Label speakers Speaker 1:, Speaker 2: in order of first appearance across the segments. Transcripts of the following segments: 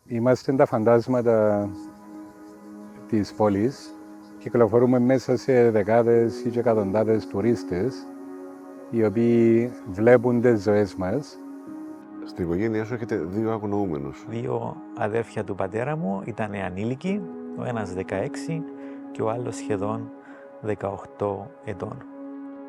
Speaker 1: Είμαστε τα φαντάσματα της πόλης. Κυκλοφορούμε μέσα σε δεκάδες ή και εκατοντάδες τουρίστες, οι οποίοι βλέπουν τις ζωές μας.
Speaker 2: Στην οικογένειά σου έχετε δύο αγνοούμενους.
Speaker 3: Δύο αδέρφια του πατέρα μου ήταν ανήλικοι, ο ένας 16 και ο άλλος σχεδόν 18 ετών.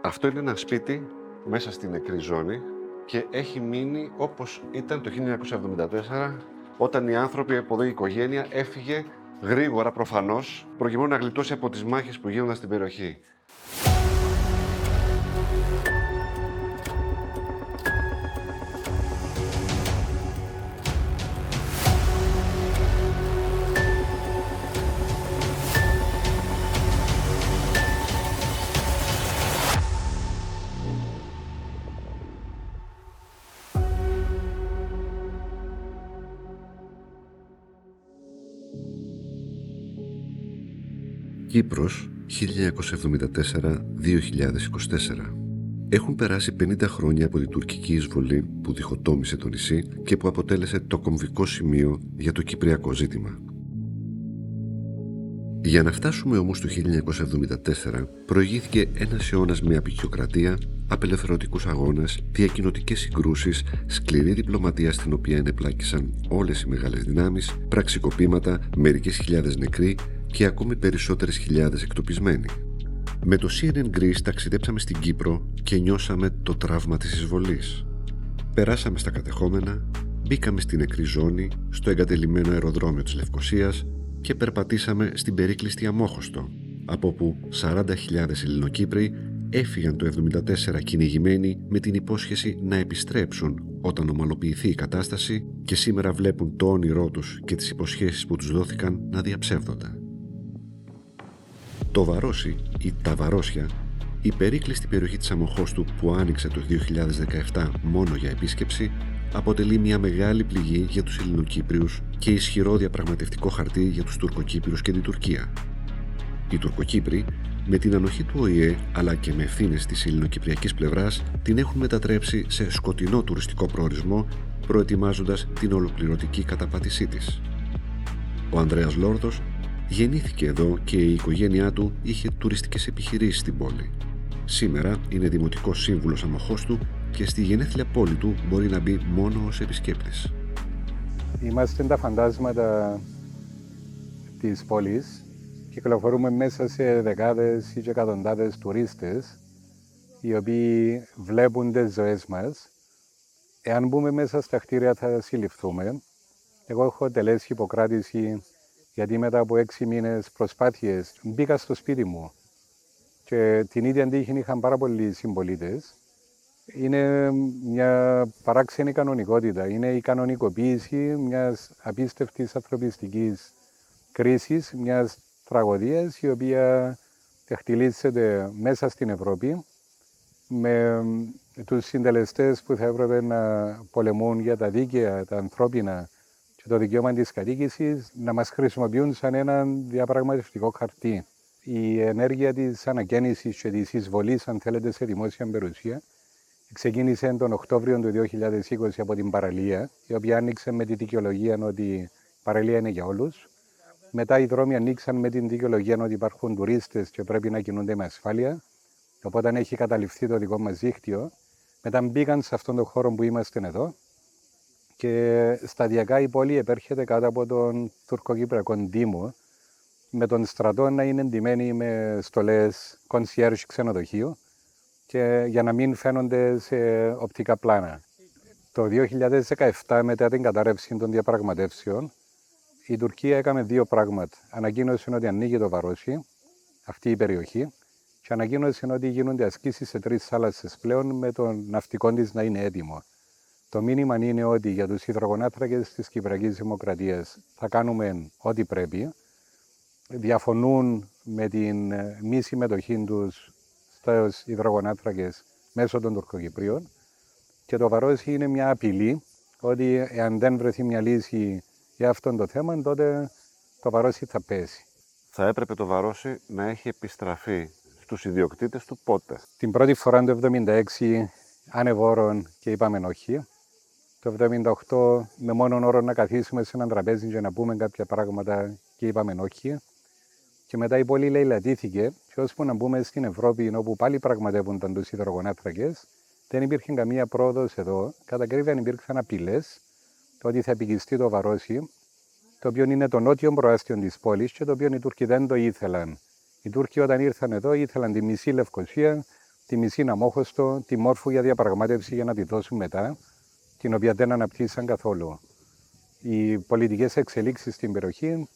Speaker 2: Αυτό είναι ένα σπίτι μέσα στην νεκρή ζώνη και έχει μείνει όπως ήταν το 1974, όταν οι άνθρωποι από εδώ η οικογένεια έφυγε γρήγορα προφανώς, προκειμένου να γλιτώσει από τις μάχες που γίνονταν στην περιοχή. Κύπρος, 1974-2024. Έχουν περάσει 50 χρόνια από την τουρκική εισβολή που διχοτόμησε το νησί και που αποτέλεσε το κομβικό σημείο για το κυπριακό ζήτημα. Για να φτάσουμε όμως το 1974, προηγήθηκε ένας αιώνας με απεικιοκρατία, απελευθερωτικούς αγώνες, διακοινωτικές συγκρούσεις, σκληρή διπλωματία στην οποία ενεπλάκησαν όλες οι μεγάλες δυνάμεις, πραξικοπήματα, μερικές χιλιάδες νεκροί και ακόμη περισσότερες χιλιάδες εκτοπισμένοι. Με το CNN Greece ταξιδέψαμε στην Κύπρο και νιώσαμε το τραύμα της εισβολής. Περάσαμε στα κατεχόμενα, μπήκαμε στην νεκρή ζώνη, στο εγκατελειμμένο αεροδρόμιο της Λευκωσίας και περπατήσαμε στην περίκλειστη Αμμόχωστο, από όπου 40.000 Ελληνοκύπροι έφυγαν το 1974 κυνηγημένοι με την υπόσχεση να επιστρέψουν όταν ομαλοποιηθεί η κατάσταση και σήμερα βλέπουν το όνειρό τους και τις υποσχέσεις που τους δόθηκαν να διαψεύδονται. Το Βαρόσι ή τα Βαρόσια, η περίκλειστη περιοχή της Αμμοχώστου που άνοιξε το 2017 μόνο για επίσκεψη, αποτελεί μια μεγάλη πληγή για τους Ελληνοκύπριους και ισχυρό διαπραγματευτικό χαρτί για τους Τουρκοκύπριους και την Τουρκία. Οι Τουρκοκύπροι, με την ανοχή του ΟΗΕ αλλά και με ευθύνες της ελληνοκυπριακής πλευράς, την έχουν μετατρέψει σε σκοτεινό τουριστικό προορισμό, προετοιμάζοντας την ολοκληρωτική καταπάτησή της. Ο Ανδρέας Λόρδος γεννήθηκε εδώ και η οικογένειά του είχε τουριστικές επιχειρήσεις στην πόλη. Σήμερα είναι δημοτικός σύμβουλος Αμμοχώστου και στη γενέθλια πόλη του μπορεί να μπει μόνο ως επισκέπτης.
Speaker 1: Είμαστε τα φαντάσματα της πόλης. Κυκλοφορούμε μέσα σε δεκάδες ή και εκατοντάδες τουρίστες, οι οποίοι βλέπουν τις ζωές μας. Εάν μπούμε μέσα στα κτίρια θα συλληφθούμε. Εγώ έχω τελέσει υποκράτηση γιατί μετά από 6 μήνες προσπάθειες μπήκα στο σπίτι μου και την ίδια τύχη είχαν πάρα πολλοί συμπολίτες. Είναι μια παράξενη κανονικότητα. Είναι η κανονικοποίηση μιας απίστευτης ανθρωπιστικής κρίσης, μιας τραγωδίας η οποία εκτιλήσεται μέσα στην Ευρώπη με τους συντελεστές που θα έπρεπε να πολεμούν για τα δίκαια, τα ανθρώπινα και το δικαίωμα της κατοίκησης να μας χρησιμοποιούν σαν έναν διαπραγματευτικό χαρτί. Η ενέργεια της ανακαίνησης και της εισβολής, αν θέλετε, σε δημόσια περιουσία ξεκίνησε τον Οκτώβριο του 2020 από την παραλία, η οποία άνοιξε με τη δικαιολογία ότι η παραλία είναι για όλους. Μετά οι δρόμοι ανοίξαν με την δικαιολογία ότι υπάρχουν τουρίστες και πρέπει να κινούνται με ασφάλεια. Οπότε έχει καταληφθεί το δικό μας δίκτυο. Μετά μπήκαν σε αυτόν τον χώρο που είμαστε εδώ και σταδιακά η πόλη επέρχεται κάτω από τον τουρκοκυπριακό Δήμο, με τον στρατό να είναι εντυμένοι με στολές concierge ξενοδοχείου και για να μην φαίνονται σε οπτικά πλάνα. Το 2017, μετά την κατάρρευση των διαπραγματεύσεων, η Τουρκία έκανε δύο πράγματα. Ανακοίνωσε ότι ανοίγει το Βαρόσι, αυτή η περιοχή, και ανακοίνωσε ότι γίνονται ασκήσεις σε 3 θάλασσες πλέον με τον ναυτικό της να είναι έτοιμο. Το μήνυμα είναι ότι για τους υδρογονάθρακες της Κυπριακής Δημοκρατίας θα κάνουμε ό,τι πρέπει. Διαφωνούν με την μη συμμετοχή τους στους υδρογονάθρακες μέσω των Τουρκοκυπρίων και το Βαρόσι είναι μια απειλή ότι εάν δεν βρεθεί μια λύση για αυτό το θέμα, τότε το Βαρόσι θα πέσει.
Speaker 2: Θα έπρεπε το Βαρόσι να έχει επιστραφεί στους ιδιοκτήτες του πότε?
Speaker 1: Την πρώτη φορά το 1976 ανεβόρων και είπαμε όχι. Το το 1978 με μόνον όρο να καθίσουμε σε έναν τραπέζι και να πούμε κάποια πράγματα και είπαμε όχι. Και μετά η πόλη λαιλατήθηκε και ώσπου να μπούμε στην Ευρώπη, όπου πάλι πραγματεύονταν τους υδρογονάνθρακες, δεν υπήρχε καμία πρόοδος εδώ. Κατά ακρίβεια υπήρξαν απειλές ότι θα επικιστεί το Βαρόσι, το οποίο είναι το νότιο προάστιο της πόλης και το οποίο οι Τούρκοι δεν το ήθελαν. Οι Τούρκοι όταν ήρθαν εδώ ήθελαν τη μισή Λευκοσία, τη μισή Αμόχωστο, τη Μόρφου για διαπραγμάτευση για να τη δώσουν μετά, την οποία δεν αναπτύσσαν καθόλου. Οι πολιτικές εξελίξεις στην περιοχή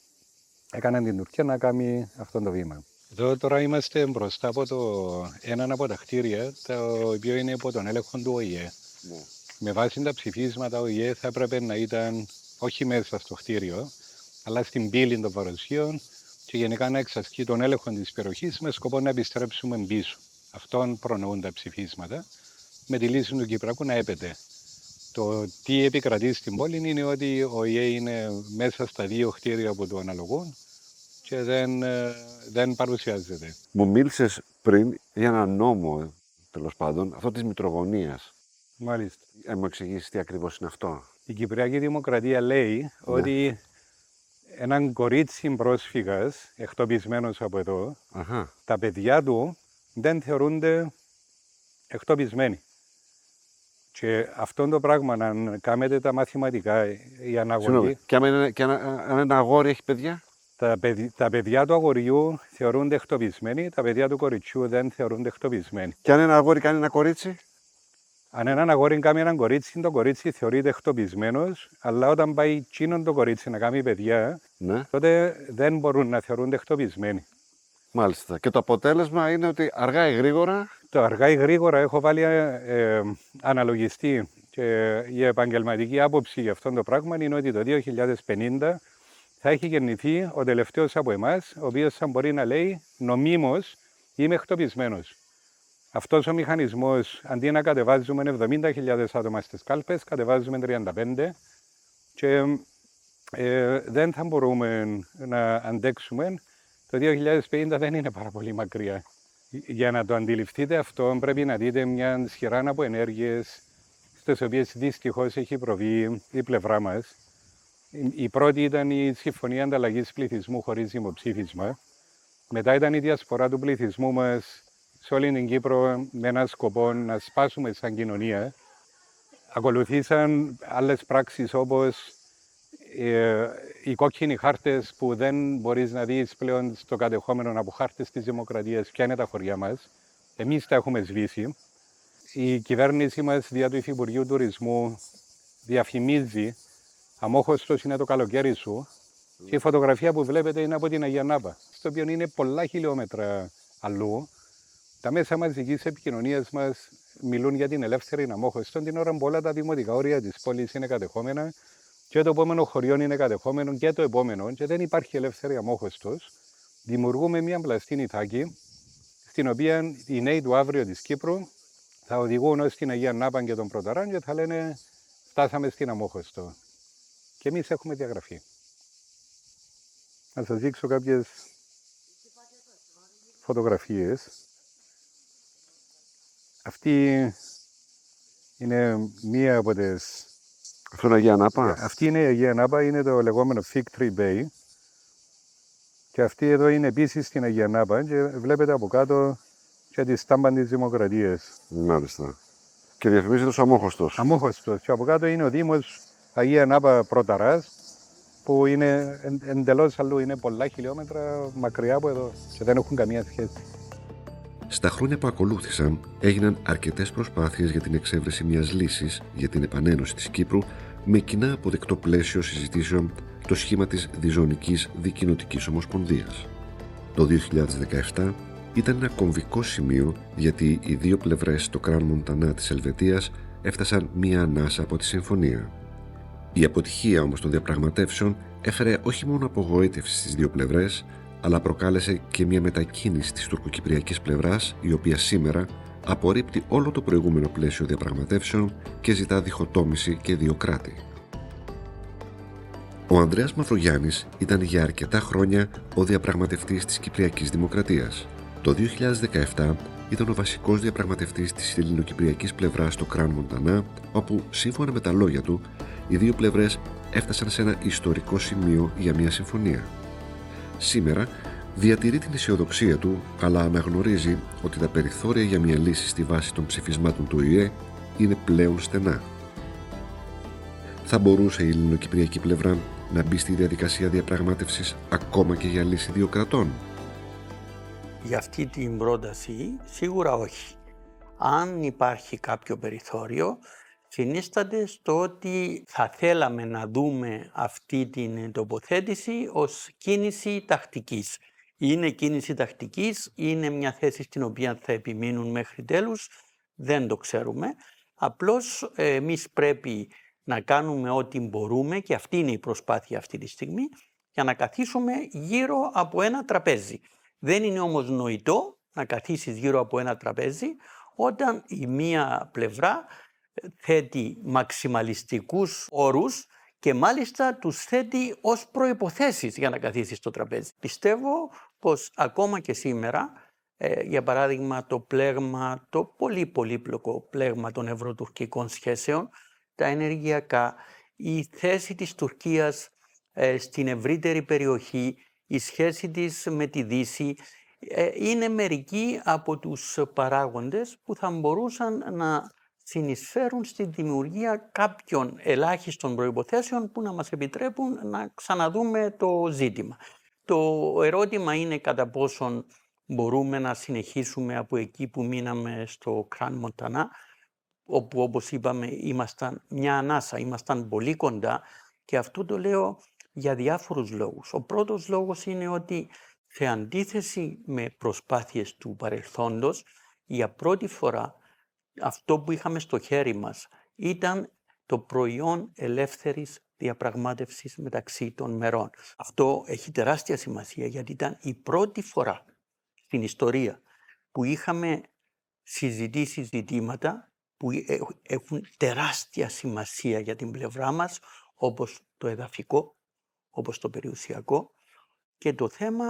Speaker 1: έκαναν την Τουρκία να κάνει αυτό το βήμα. Εδώ τώρα είμαστε μπροστά από έναν από τα κτίρια, το οποίο είναι υπό τον έλεγχο του ΟΗΕ. Με βάση τα ψηφίσματα, ο ΟΗΕ θα έπρεπε να ήταν όχι μέσα στο κτίριο, αλλά στην πύλη των Βαροσίων και γενικά να εξασκεί τον έλεγχο της περιοχής με σκοπό να επιστρέψουμε πίσω. Αυτόν προνοούν τα ψηφίσματα, με τη λύση του Κυπριακού να έπεται. Το τι επικρατεί στην πόλη είναι ότι ο ΟΗΕ είναι μέσα στα δύο κτίρια που του αναλογούν και δεν παρουσιάζεται.
Speaker 2: Μου μίλησες πριν για ένα νόμο, τέλος πάντων, αυτό της μητρογονίας.
Speaker 1: Μάλιστα.
Speaker 2: Μου εξηγήσεις τι ακριβώς είναι αυτό.
Speaker 1: Η Κυπριακή Δημοκρατία λέει ότι έναν κορίτσι πρόσφυγας, εκτοπισμένος από εδώ, τα παιδιά του δεν θεωρούνται εκτοπισμένοι. Και αυτό το πράγμα, αν κάνετε τα μαθηματικά, η αναγωγή...
Speaker 2: Και αν ένα αγόρι έχει παιδιά?
Speaker 1: Τα παιδιά του αγοριού θεωρούνται εκτοπισμένοι, τα παιδιά του κοριτσιού δεν θεωρούνται εκτοπισμένοι.
Speaker 2: Και αν ένα αγόρι κάνει ένα κορίτσι?
Speaker 1: Αν έναν αγόρι κάνει έναν κορίτσι, το κορίτσι θεωρείται εκτοπισμένος, αλλά όταν πάει εκείνον το κορίτσι να κάνει παιδιά, τότε δεν μπορούν να θεωρούνται εκτοπισμένοι.
Speaker 2: Μάλιστα. Και το αποτέλεσμα είναι ότι αργά ή γρήγορα...
Speaker 1: Το αργά ή γρήγορα έχω βάλει αναλογιστή και η επαγγελματική άποψη για αυτό το πράγμα είναι ότι το 2050 θα έχει γεννηθεί ο τελευταίος από εμάς, ο οποίος θα μπορεί να λέει νομίμως είμαι εκτοπισμένος. Αυτός ο μηχανισμός, αντί να κατεβάζουμε 70.000 άτομα στις κάλπες, κατεβάζουμε 35 και δεν θα μπορούμε να αντέξουμε. Το 2050 δεν είναι πάρα πολύ μακριά. Για να το αντιληφθείτε αυτό πρέπει να δείτε μια σειρά από ενέργειες στις οποίες δυστυχώς έχει προβεί η πλευρά μας. Η πρώτη ήταν η Συμφωνία Ανταλλαγής Πληθυσμού χωρίς δημοψήφισμα. Μετά ήταν η διασπορά του πληθυσμού μας σε όλη την Κύπρο με έναν σκοπό να σπάσουμε σαν κοινωνία. Ακολουθήσαν άλλες πράξεις όπως οι κόκκινοι χάρτες που δεν μπορείς να δεις πλέον στο κατεχόμενο από χάρτες της Δημοκρατίας ποια είναι τα χωριά μας. Εμείς τα έχουμε σβήσει. Η κυβέρνηση μας δια του Υφυπουργείου Τουρισμού διαφημίζει Αμόχωστος είναι το καλοκαίρι σου και η φωτογραφία που βλέπετε είναι από την Αγία Νάπα, στο οποίο είναι πολλά χιλιόμετρα αλλού. Τα μέσα μαζικής επικοινωνίας μας μιλούν για την ελεύθερη Αμόχωστο την ώρα που όλα τα δημοτικά όρια της πόλης είναι κατεχόμενα και το επόμενο χωριό είναι κατεχόμενο και το επόμενο και δεν υπάρχει ελεύθερη Αμόχωστος. Δημιουργούμε μια πλαστή Ιθάκη, στην οποία οι νέοι του αύριο της Κύπρου θα οδηγούν ως την Αγία Νάπα και τον Πρωταράν και θα λένε φτάσαμε στην Αμόχωστο. Και εμείς έχουμε διαγραφεί. Να σας δείξω κάποιες φωτογραφίες. Αυτή είναι μία από τις...
Speaker 2: Αυτό είναι Αγία Νάπα.
Speaker 1: Αυτή είναι η Αγία Νάπα, είναι το λεγόμενο Fig Tree Bay. Και αυτή εδώ είναι επίσης στην Αγία Νάπα και βλέπετε από κάτω και τη στάμπα της Δημοκρατίας.
Speaker 2: Μάλιστα. Και διαφημίζεται ως Αμόχωστος.
Speaker 1: Αμόχωστος. Και από κάτω είναι ο Δήμος Αγία Νάπα Πρωταράς, που είναι εντελώς αλλού, είναι πολλά χιλιόμετρα μακριά από εδώ και δεν έχουν καμία σχέση.
Speaker 2: Στα χρόνια που ακολούθησαν έγιναν αρκετές προσπάθειες για την εξέβρεση μιας λύσης για την επανένωση της Κύπρου με κοινά αποδεκτό πλαίσιο συζητήσεων το σχήμα της Διζωνικής Δικοινοτικής Ομοσπονδίας. Το 2017 ήταν ένα κομβικό σημείο γιατί οι δύο πλευρές στο Κραν Μοντανά της Ελβετίας έφτασαν μία ανάσα από τη συμφωνία. Η αποτυχία όμως των διαπραγματεύσεων έφερε όχι μόνο απογοήτευση στις δύο πλευρές, αλλά προκάλεσε και μια μετακίνηση της τουρκοκυπριακής πλευράς, η οποία σήμερα απορρίπτει όλο το προηγούμενο πλαίσιο διαπραγματεύσεων και ζητά διχοτόμηση και δύο κράτη. Ο Ανδρέας Μαυρογιάννης ήταν για αρκετά χρόνια ο διαπραγματευτής της Κυπριακής Δημοκρατίας. Το 2017 ήταν ο βασικός διαπραγματευτής της ελληνοκυπριακής πλευράς στο Κραν Μοντανά, όπου, σύμφωνα με τα λόγια του, οι δύο πλευρές έφτασαν σε ένα ιστορικό σημείο για μια συμφωνία. Σήμερα διατηρεί την αισιοδοξία του, αλλά αναγνωρίζει ότι τα περιθώρια για μια λύση στη βάση των ψηφισμάτων του ΟΗΕ είναι πλέον στενά. Θα μπορούσε η ελληνοκυπριακή πλευρά να μπει στη διαδικασία διαπραγμάτευσης ακόμα και για λύση δύο κρατών?
Speaker 4: Για αυτή την πρόταση σίγουρα όχι. Αν υπάρχει κάποιο περιθώριο, συνίσταται στο ότι θα θέλαμε να δούμε αυτή την τοποθέτηση ως κίνηση τακτικής. Είναι κίνηση τακτικής, είναι μια θέση στην οποία θα επιμείνουν μέχρι τέλους, δεν το ξέρουμε. Απλώς εμείς πρέπει να κάνουμε ό,τι μπορούμε, και αυτή είναι η προσπάθεια αυτή τη στιγμή, για να καθίσουμε γύρω από ένα τραπέζι. Δεν είναι όμως νοητό να καθίσεις γύρω από ένα τραπέζι όταν η μία πλευρά θέτει μαξιμαλιστικούς όρους και μάλιστα τους θέτει ως προϋποθέσεις για να καθίσεις στο τραπέζι. Πιστεύω πως ακόμα και σήμερα, για παράδειγμα το πλέγμα, το πολύ πολύπλοκο πλέγμα των ευρωτουρκικών σχέσεων, τα ενεργειακά, η θέση της Τουρκίας στην ευρύτερη περιοχή, η σχέση της με τη Δύση, είναι μερικοί από τους παράγοντες που θα μπορούσαν να συνεισφέρουν στη δημιουργία κάποιων ελάχιστων προϋποθέσεων που να μας επιτρέπουν να ξαναδούμε το ζήτημα. Το ερώτημα είναι κατά πόσον μπορούμε να συνεχίσουμε από εκεί που μείναμε στο Κραν Μοντανά, όπου όπως είπαμε ήμασταν μια ανάσα, ήμασταν πολύ κοντά, και αυτό το λέω για διάφορους λόγους. Ο πρώτος λόγος είναι ότι σε αντίθεση με προσπάθειες του παρελθόντος, για πρώτη φορά αυτό που είχαμε στο χέρι μας ήταν το προϊόν ελεύθερης διαπραγμάτευσης μεταξύ των μερών. Αυτό έχει τεράστια σημασία, γιατί ήταν η πρώτη φορά στην ιστορία που είχαμε συζητήσει ζητήματα που έχουν τεράστια σημασία για την πλευρά μας, όπως το εδαφικό, όπως το περιουσιακό και το θέμα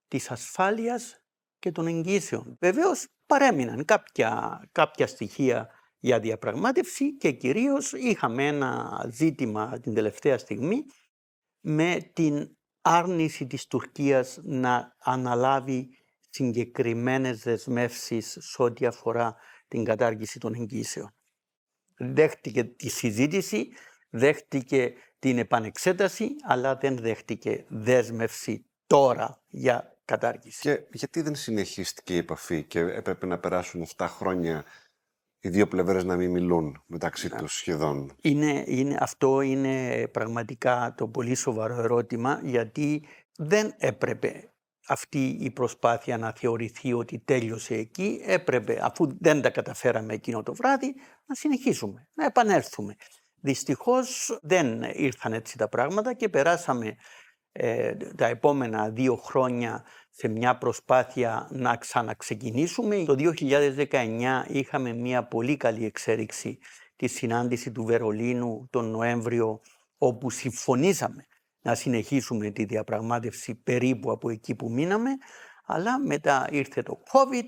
Speaker 4: της ασφάλειας και των εγγύσεων. Βεβαίως παρέμειναν κάποια στοιχεία για διαπραγμάτευση και κυρίως είχαμε ένα ζήτημα την τελευταία στιγμή με την άρνηση της Τουρκίας να αναλάβει συγκεκριμένες δεσμεύσεις σε ό,τι αφορά την κατάργηση των εγγύσεων. Δέχτηκε τη συζήτηση, δέχτηκε την επανεξέταση, αλλά δεν δέχτηκε δέσμευση τώρα για κατάργηση.
Speaker 2: Και γιατί δεν συνεχίστηκε η επαφή και έπρεπε να περάσουν 7 χρόνια οι δύο πλευρές να μην μιλούν μεταξύ τους σχεδόν?
Speaker 4: Αυτό είναι πραγματικά το πολύ σοβαρό ερώτημα, γιατί δεν έπρεπε αυτή η προσπάθεια να θεωρηθεί ότι τέλειωσε εκεί. Έπρεπε, αφού δεν τα καταφέραμε εκείνο το βράδυ, να συνεχίσουμε, να επανέλθουμε. Δυστυχώς δεν ήρθαν έτσι τα πράγματα και περάσαμε τα επόμενα 2 χρόνια σε μια προσπάθεια να ξαναξεκινήσουμε. Το 2019 είχαμε μια πολύ καλή εξέλιξη, τη συνάντηση του Βερολίνου τον Νοέμβριο, όπου συμφωνήσαμε να συνεχίσουμε τη διαπραγμάτευση περίπου από εκεί που μείναμε, αλλά μετά ήρθε το COVID,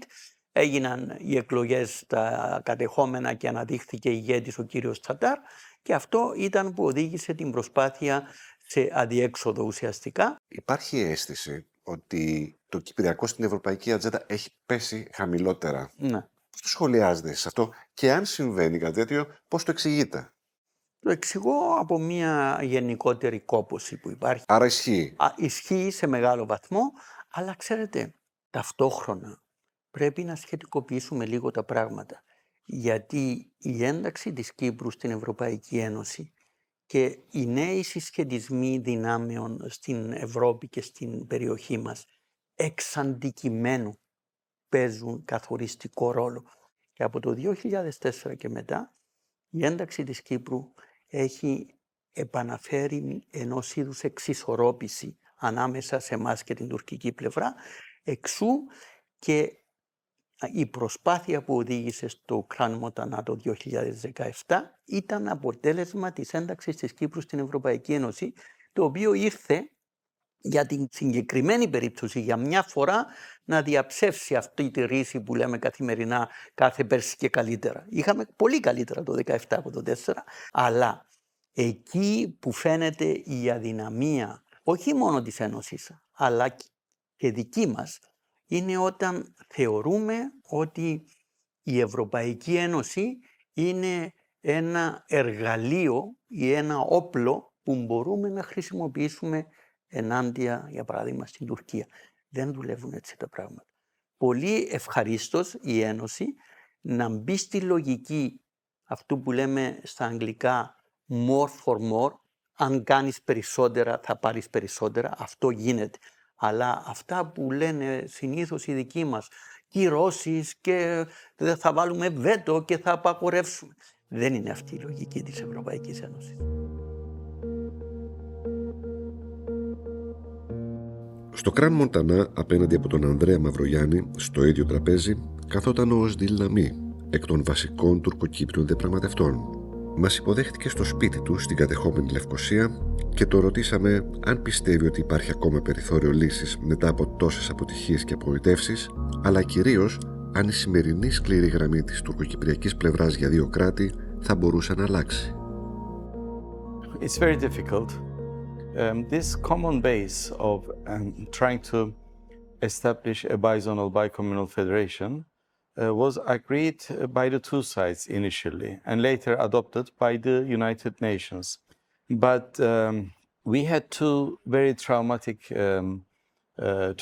Speaker 4: έγιναν οι εκλογές στα κατεχόμενα και αναδείχθηκε ηγέτης ο κύριος Τσατάρ, και αυτό ήταν που οδήγησε την προσπάθεια σε αδιέξοδο ουσιαστικά.
Speaker 2: Υπάρχει αίσθηση ότι το κυπριακό στην ευρωπαϊκή ατζέντα έχει πέσει χαμηλότερα.
Speaker 4: Ναι.
Speaker 2: Πώς το σχολιάζετε σε αυτό, και αν συμβαίνει κάτι τέτοιο, πώς το εξηγείτε?
Speaker 4: Το εξηγώ από μια γενικότερη κόπωση που υπάρχει.
Speaker 2: Άρα ισχύει.
Speaker 4: Ισχύει σε μεγάλο βαθμό, αλλά ξέρετε, ταυτόχρονα πρέπει να σχετικοποιήσουμε λίγο τα πράγματα. Γιατί η ένταξη της Κύπρου στην Ευρωπαϊκή Ένωση και οι νέοι συσχετισμοί δυνάμεων στην Ευρώπη και στην περιοχή μας εξ αντικειμένου παίζουν καθοριστικό ρόλο. Και από το 2004 και μετά η ένταξη της Κύπρου έχει επαναφέρει ενός είδους εξισορρόπηση ανάμεσα σε εμάς και την τουρκική πλευρά, εξού και η προσπάθεια που οδήγησε στο Κραν Μοντανά το 2017 ήταν αποτέλεσμα της ένταξης της Κύπρου στην Ευρωπαϊκή Ένωση, το οποίο ήρθε για την συγκεκριμένη περίπτωση, για μια φορά, να διαψεύσει αυτή τη ρίση που λέμε καθημερινά κάθε πέρσι και καλύτερα. Είχαμε πολύ καλύτερα το 2017 από το 2004, αλλά εκεί που φαίνεται η αδυναμία, όχι μόνο της Ένωσης, αλλά και δική μας, είναι όταν θεωρούμε ότι η Ευρωπαϊκή Ένωση είναι ένα εργαλείο ή ένα όπλο που μπορούμε να χρησιμοποιήσουμε ενάντια, για παράδειγμα, στην Τουρκία. Δεν δουλεύουν έτσι τα πράγματα. Πολύ ευχαρίστως η Ένωση να μπει στη λογική αυτού που λέμε στα αγγλικά more for more. Αν κάνεις περισσότερα θα πάρεις περισσότερα. Αυτό γίνεται. Αλλά αυτά που λένε συνήθως οι δικοί μας, κυρώσεις και δεν θα βάλουμε βέτο και θα απαγορεύσουμε. Δεν είναι αυτή η λογική της Ευρωπαϊκής Ένωσης.
Speaker 2: Στο Κραν Μοντανά, απέναντι από τον Ανδρέα Μαυρογιάννη, στο ίδιο τραπέζι, καθόταν ο Οσδήλ Λαμί, εκ των βασικών τουρκοκύπριων διαπραγματευτών. Μας υποδέχτηκε στο σπίτι του στην κατεχόμενη Λευκοσία και το ρωτήσαμε αν πιστεύει ότι υπάρχει ακόμα περιθώριο λύσης μετά από τόσες αποτυχίες και απογοητεύσεις, αλλά κυρίως αν η σημερινή σκληρή γραμμή της τουρκοκυπριακής πλευράς για δύο κράτη θα μπορούσε να αλλάξει.
Speaker 5: It's very difficult. This common base of trying to establish a bizonal bicommunal federation was agreed by the two sides initially and later adopted by the United Nations. But we had two very traumatic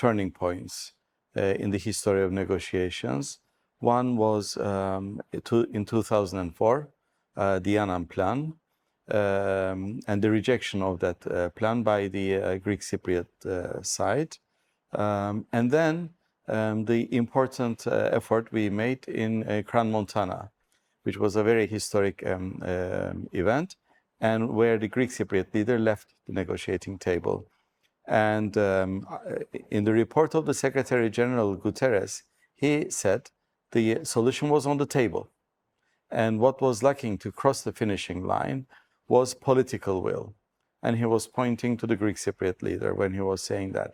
Speaker 5: turning points in the history of negotiations. One was in 2004, the Annan Plan, and the rejection of that plan by the Greek Cypriot side. And then the important effort we made in Crans Montana, which was a very historic event, and where the Greek Cypriot leader left the negotiating table. And in the report of the Secretary General Guterres, he said the solution was on the table. And what was lacking to cross the finishing line was political will. And he was pointing to the Greek Cypriot leader when he was saying that.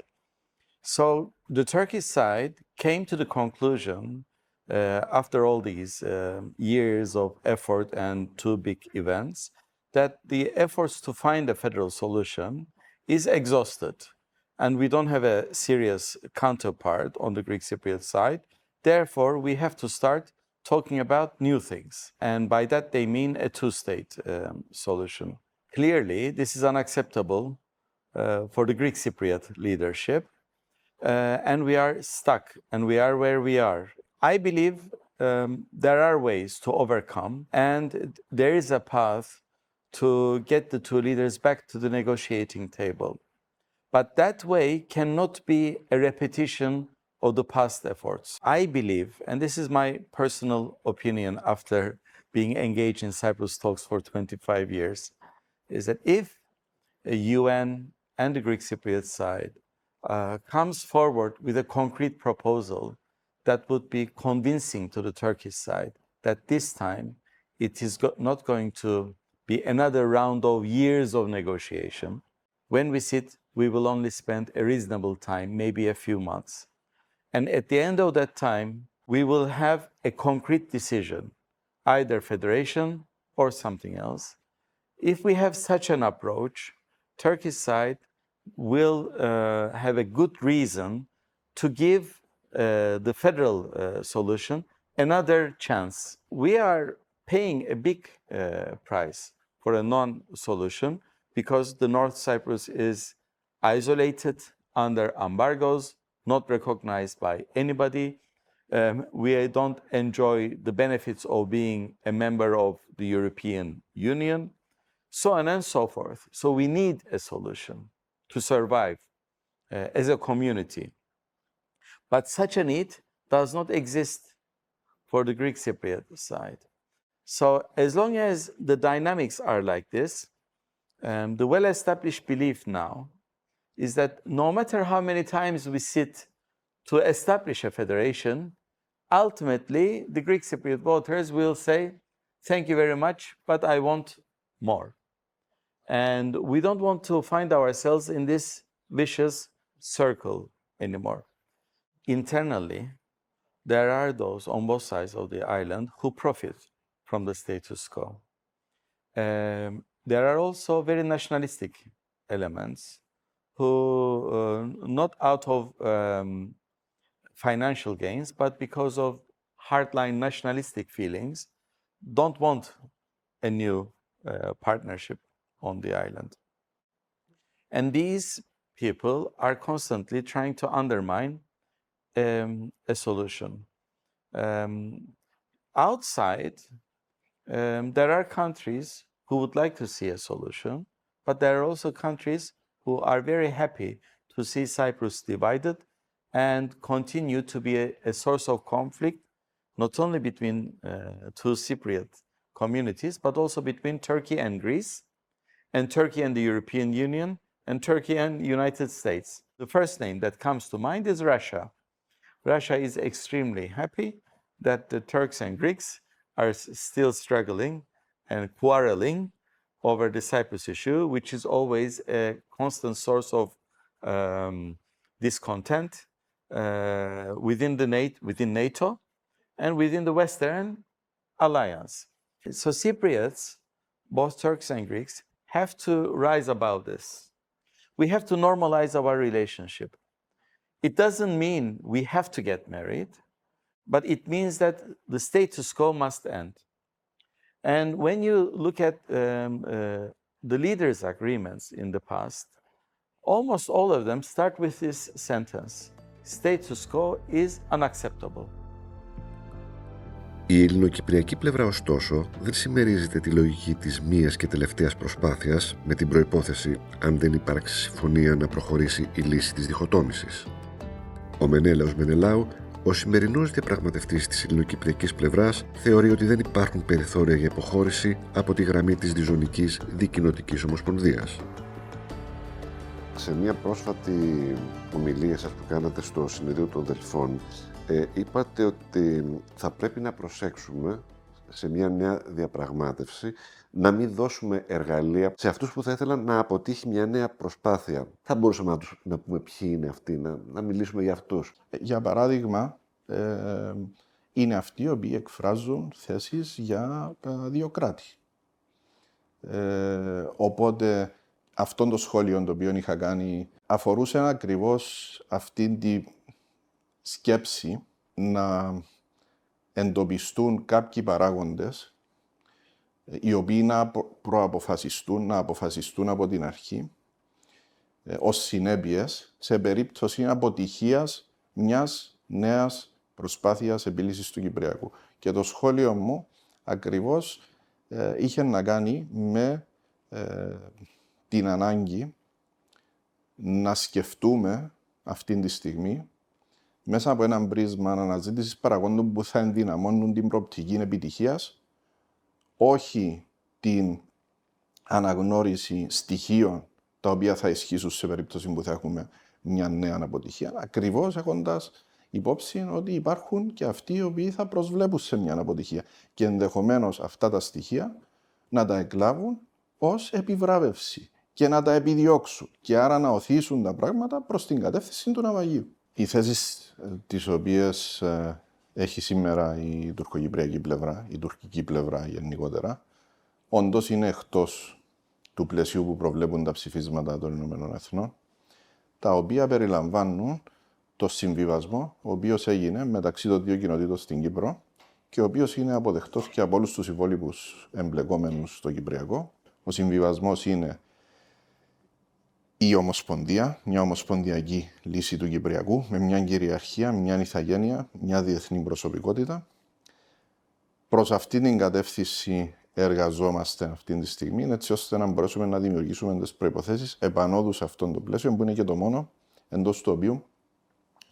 Speaker 5: So the Turkish side came to the conclusion, after all these years of effort and two big events, that the efforts to find a federal solution is exhausted. And we don't have a serious counterpart on the Greek Cypriot side. Therefore, we have to start talking about new things. And by that, they mean a two-state solution. Clearly, this is unacceptable for the Greek Cypriot leadership. And we are stuck, and we are where we are. I believe there are ways to overcome, and there is a path to get the two leaders back to the negotiating table. But that way cannot be a repetition of the past efforts. I believe, and this is my personal opinion after being engaged in Cyprus talks for 25 years, is that if a UN and the Greek Cypriot side comes forward with a concrete proposal that would be convincing to the Turkish side that this time it is not going to be another round of years of negotiation. When we sit, we will only spend a reasonable time, maybe a few months. And at the end of that time, we will have a concrete decision, either federation or something else. If we have such an approach, Turkish side will have a good reason to give the federal solution another chance. We are paying a big price for a non-solution because the North Cyprus is isolated under embargoes, not recognized by anybody. We don't enjoy the benefits of being a member of the European Union, so on and so forth. So we need a solution to survive as a community. But such a need does not exist for the Greek Cypriot side. So as long as the dynamics are like this, the well-established belief now is that no matter how many times we sit to establish a federation, ultimately the Greek Cypriot voters will say, thank you very much, but I want more. And we don't want to find ourselves in this vicious circle anymore. Internally, there are those on both sides of the island who profit from the status quo. There are also very nationalistic elements who, not out of financial gains, but because of hardline nationalistic feelings, don't want a new partnership on the island. And these people are constantly trying to undermine a solution. Outside, there are countries who would like to see a solution, but there are also countries who are very happy to see Cyprus divided and continue to be a source of conflict, not only between two Cypriot communities, but also between Turkey and Greece, and Turkey and the European Union, and Turkey and United States. The first name that comes to mind is Russia. Russia is extremely happy that the Turks and Greeks are still struggling and quarreling over the Cyprus issue, which is always a constant source of discontent within NATO and within the Western Alliance. So Cypriots, both Turks and Greeks, have to rise above this. We have to normalize our relationship. It doesn't mean we have to get married, but it means that the status quo must end. And when you look at the leaders' agreements in the past, almost all of them start with this sentence: status quo is unacceptable.
Speaker 2: Η ελληνοκυπριακή πλευρά, ωστόσο, δεν συμμερίζεται τη λογική της μίας και τελευταίας προσπάθειας με την προϋπόθεση, αν δεν υπάρξει συμφωνία, να προχωρήσει η λύση της διχοτόμησης. Ο Μενέλαος Μενελάου, ο σημερινός διαπραγματευτής της ελληνοκυπριακής πλευράς, θεωρεί ότι δεν υπάρχουν περιθώρια για υποχώρηση από τη γραμμή της διζωνικής δικοινοτικής ομοσπονδίας. Σε μια πρόσφατη ομιλία σας που κάνατε στο Συνεδρίο των Δελφών, είπατε ότι θα πρέπει να προσέξουμε σε μια νέα διαπραγμάτευση να μην δώσουμε εργαλεία σε αυτούς που θα ήθελαν να αποτύχει μια νέα προσπάθεια. Θα μπορούσαμε να πούμε ποιοι είναι αυτοί, να μιλήσουμε για αυτούς.
Speaker 6: Για παράδειγμα, είναι αυτοί οι οποίοι εκφράζουν θέσεις για δύο κράτη. Οπότε αυτό το σχόλιο το οποίο είχα κάνει αφορούσε ακριβώς αυτήν τη σκέψη να εντοπιστούν κάποιοι παράγοντες οι οποίοι να προαποφασιστούν, να αποφασιστούν από την αρχή ως συνέπειες σε περίπτωση αποτυχίας μιας νέας προσπάθειας επίλυσης του Κυπριακού. Και το σχόλιο μου ακριβώς είχε να κάνει με την ανάγκη να σκεφτούμε αυτή τη στιγμή μέσα από έναν πρίσμα αναζήτησης παραγόντων που θα ενδυναμώνουν την προοπτική επιτυχίας, όχι την αναγνώριση στοιχείων τα οποία θα ισχύσουν σε περίπτωση που θα έχουμε μια νέα αποτυχία, ακριβώς έχοντας υπόψη ότι υπάρχουν και αυτοί οι οποίοι θα προσβλέπουν σε μια αποτυχία και ενδεχομένως αυτά τα στοιχεία να τα εκλάβουν ως επιβράβευση και να τα επιδιώξουν και άρα να οθήσουν τα πράγματα προς την κατεύθυνση του ναυαγίου. Οι θέσεις τις οποίες έχει σήμερα η τουρκοκυπριακή πλευρά, η τουρκική πλευρά γενικότερα, όντως είναι εκτός του πλαισίου που προβλέπουν τα ψηφίσματα των Ηνωμένων Εθνών, τα οποία περιλαμβάνουν το συμβιβασμό, ο οποίος έγινε μεταξύ των δύο κοινοτήτων στην Κύπρο και ο οποίος είναι αποδεκτός και από όλους τους υπόλοιπους εμπλεκόμενους στο Κυπριακό. Ο συμβιβασμός είναι η Ομοσπονδία, μια ομοσπονδιακή λύση του Κυπριακού, με μια κυριαρχία, μια ηθαγένεια, μια διεθνή προσωπικότητα. Προς αυτή την κατεύθυνση εργαζόμαστε αυτή τη στιγμή, έτσι ώστε να μπορέσουμε να δημιουργήσουμε τις προϋποθέσεις επανόδου σε αυτόν το πλαίσιο, που είναι και το μόνο εντός του οποίου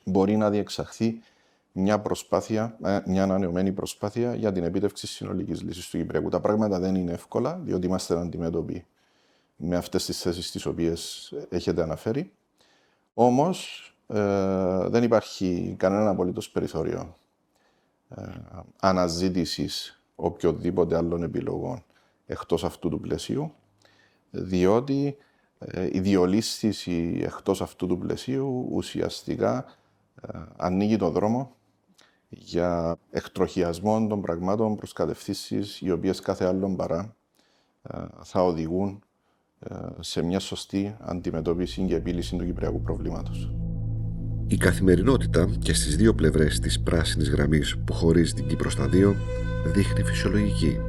Speaker 6: μπορεί να διεξαχθεί μια προσπάθεια, μια ανανεωμένη προσπάθεια για την επίτευξη συνολικής λύσης του Κυπριακού. Τα πράγματα δεν είναι εύκολα, διότι είμαστε αντιμέτωποι με αυτές τις θέσεις τις οποίες έχετε αναφέρει. Όμως δεν υπάρχει κανένα απολύτως περιθώριο αναζήτησης οποιοδήποτε άλλων επιλογών εκτός αυτού του πλαισίου, διότι η διολίσθηση εκτός αυτού του πλαισίου ουσιαστικά ανοίγει το δρόμο για εκτροχιασμό των πραγμάτων προς κατευθύνσεις οι οποίες κάθε άλλον παρά θα οδηγούν σε μια σωστή αντιμετώπιση και επίλυση του κυπριακού προβλήματος.
Speaker 2: Η καθημερινότητα και στις δύο πλευρές της πράσινης γραμμής που χωρίζει την Κύπρο στα δύο δείχνει φυσιολογική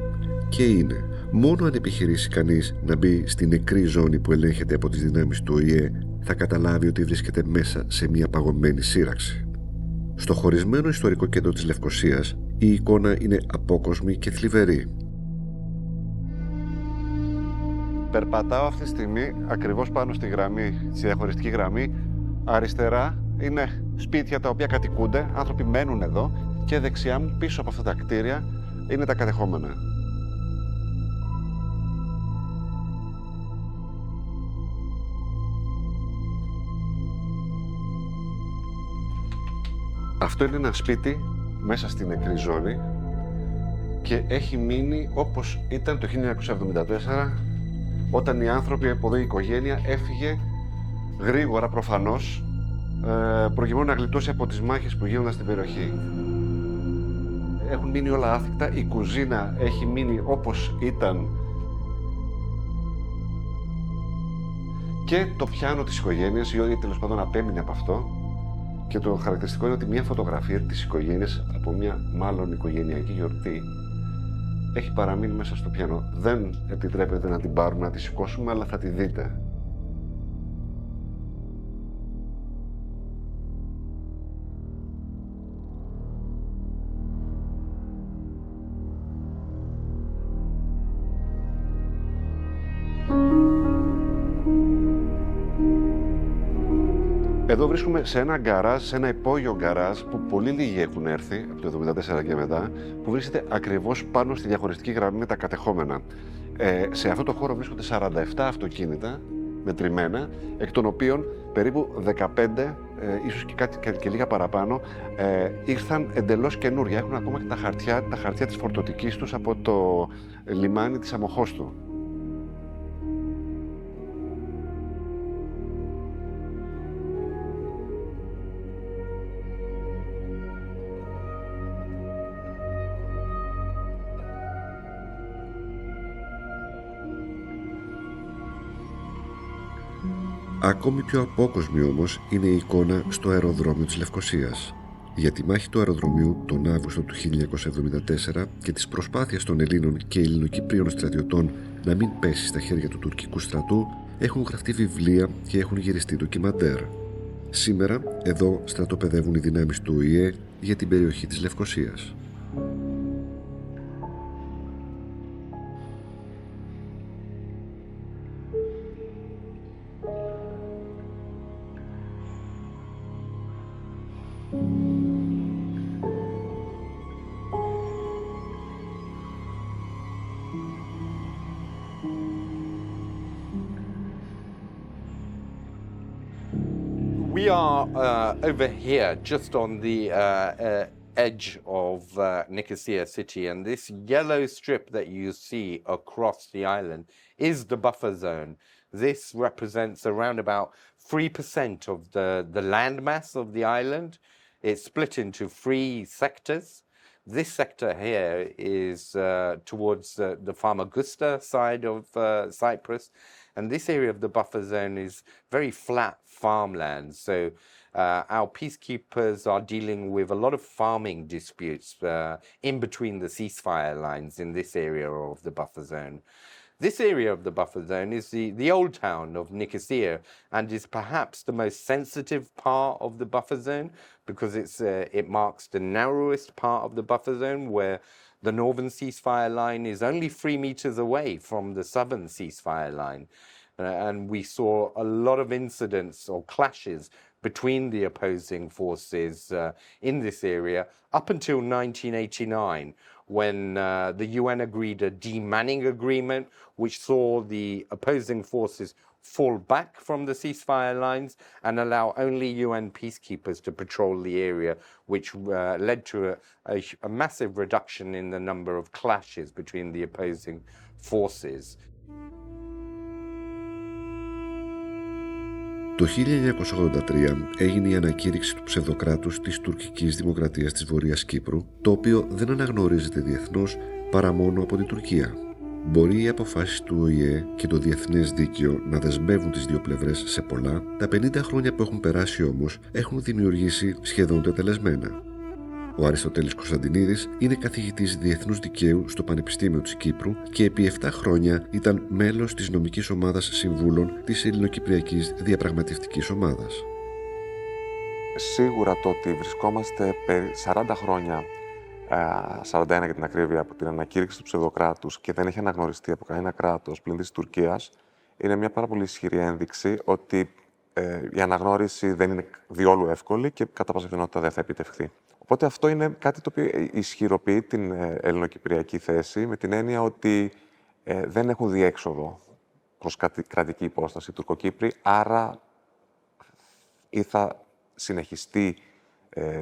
Speaker 2: και είναι μόνο αν επιχειρήσει κανείς να μπει στην νεκρή ζώνη που ελέγχεται από τις δυνάμεις του ΟΗΕ θα καταλάβει ότι βρίσκεται μέσα σε μια παγωμένη σύραξη. Στο χωρισμένο ιστορικό κέντρο της Λευκωσίας η εικόνα είναι απόκοσμη και θλιβερή.
Speaker 7: Περπατάω αυτή τη στιγμή ακριβώς πάνω στη γραμμή, στη διαχωριστική γραμμή. Αριστερά είναι σπίτια τα οποία κατοικούνται, άνθρωποι μένουν εδώ και δεξιά μου πίσω από αυτά τα κτίρια είναι τα κατεχόμενα. Αυτό είναι ένα σπίτι μέσα στην νεκρή ζώνη και έχει μείνει όπως ήταν το 1974 όταν οι άνθρωποι από εδώ η οικογένεια έφυγε γρήγορα προφανώς προκειμένου να γλιτώσει από τις μάχες που γίνονταν στην περιοχή. Έχουν μείνει όλα άθικτα, η κουζίνα έχει μείνει όπως ήταν και το πιάνο της οικογένειας, ή τέλος πάντων απέμεινε από αυτό. Και το χαρακτηριστικό είναι ότι μια φωτογραφία της οικογένειας από μια μάλλον οικογενειακή γιορτή έχει παραμείνει μέσα στο πιάνο. Δεν επιτρέπεται να την πάρουμε, να τη σηκώσουμε, αλλά θα τη δείτε. Εδώ βρίσκουμε σε ένα γκαράζ, σε ένα υπόγειο γκαράζ που πολύ λίγοι έχουν έρθει από το 1974 και μετά, που βρίσκεται ακριβώς πάνω στη διαχωριστική γραμμή με τα κατεχόμενα. Σε αυτό το χώρο βρίσκονται 47 αυτοκίνητα μετρημένα, εκ των οποίων περίπου 15, ίσως και λίγα παραπάνω, ήρθαν εντελώς καινούργια. Έχουν ακόμα και τα χαρτιά της φορτωτικής τους από το λιμάνι της Αμμοχώστου.
Speaker 2: Ακόμη πιο απόκοσμη όμως είναι η εικόνα στο αεροδρόμιο της Λευκωσίας. Για τη μάχη του αεροδρομίου τον Αύγουστο του 1974 και τις προσπάθειες των Ελλήνων και Ελληνοκυπρίων στρατιωτών να μην πέσει στα χέρια του τουρκικού στρατού έχουν γραφτεί βιβλία και έχουν γυριστεί ντοκιμαντέρ. Σήμερα εδώ στρατοπεδεύουν οι δυνάμεις του ΟΗΕ για την περιοχή της Λευκωσίας.
Speaker 8: We are over here, just on the edge of Nicosia city, and this yellow strip that you see across the island is the buffer zone. This represents around about 3% of the landmass of the island. It's split into 3 sectors. This sector here is towards the Famagusta side of Cyprus, and this area of the buffer zone is very flat farmland. So our peacekeepers are dealing with a lot of farming disputes in between the ceasefire lines in this area of the buffer zone. This area of the buffer zone is the old town of Nicosia and is perhaps the most sensitive part of the buffer zone because it marks the narrowest part of the buffer zone where the northern ceasefire line is only 3 meters away from the southern ceasefire line. And we saw a lot of incidents or clashes between the opposing forces in this area up until 1989, when the UN agreed a demanning agreement, which saw the opposing forces fall back from the ceasefire lines and allow only UN peacekeepers to patrol the area, which led to a massive reduction in the number of clashes between the opposing forces.
Speaker 2: Το 1983 έγινε η ανακήρυξη του ψευδοκράτους της τουρκικής δημοκρατίας της Βορείας Κύπρου, το οποίο δεν αναγνωρίζεται διεθνώς παρά μόνο από την Τουρκία. Μπορεί οι αποφάσεις του ΟΗΕ και το διεθνές δίκαιο να δεσμεύουν τις δύο πλευρές σε πολλά, τα 50 χρόνια που έχουν περάσει όμως έχουν δημιουργήσει σχεδόν τετελεσμένα. Ο Αριστοτέλης Κωνσταντινίδης είναι καθηγητής διεθνούς δικαίου στο Πανεπιστήμιο της Κύπρου και επί 7 χρόνια ήταν μέλος της νομικής ομάδας συμβούλων της Ελληνοκυπριακής Διαπραγματευτικής Ομάδας.
Speaker 9: Σίγουρα το ότι βρισκόμαστε περί 40 χρόνια, 41 για την ακρίβεια, από την ανακήρυξη του ψευδοκράτους και δεν έχει αναγνωριστεί από κανένα κράτος πλην της Τουρκίας, είναι μια πάρα πολύ ισχυρή ένδειξη ότι η αναγνώριση δεν είναι διόλου εύκολη και κατά πάσα πιθανότητα δεν θα επιτευχθεί. Οπότε αυτό είναι κάτι το οποίο ισχυροποιεί την ελληνοκυπριακή θέση με την έννοια ότι δεν έχουν διέξοδο προς κρατική υπόσταση οι Τουρκοκύπροι, άρα ή θα συνεχιστεί